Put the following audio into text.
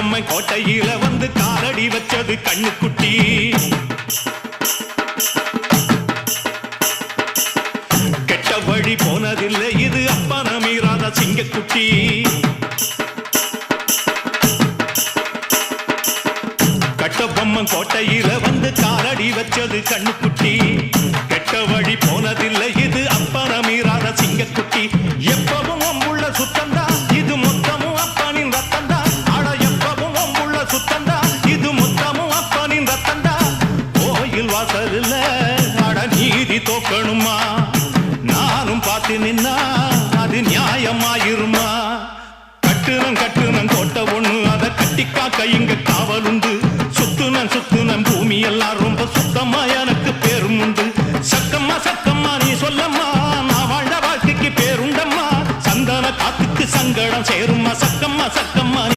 பொம்மை கோட்டையில வந்து காலடி வச்சது கண்ணுக்குட்டி. கெட்ட வழி போனதில்லை இது அப்பன மீறாத சிங்கக்குட்டி. கட்ட பொம்மை கோட்டையில வந்து காலடி வச்சது கண்ணுக்குட்டி. கெட்ட வழி போனதில்லை இது அப்பன மீறாத சிங்கக்குட்டி. எப்பவும் அம்புள்ள சுத்தந்தா இது மொத்தமும் அப்பனின் ரத்தந்தா. ஆட எப்பவும் அம்புள்ள சுத்தந்தா இது மொத்தமும் அப்பனின் ரத்தந்தா. கோயில் வாசல்ல ஆட நீதி தோக்கணுமா? நானும் பார்த்து நின்னா அது நியாயமாயிருமா? கட்டுனம் கட்டுனம் கோட்டை ஒண்ணு அதை கட்டிக்கா கைங்க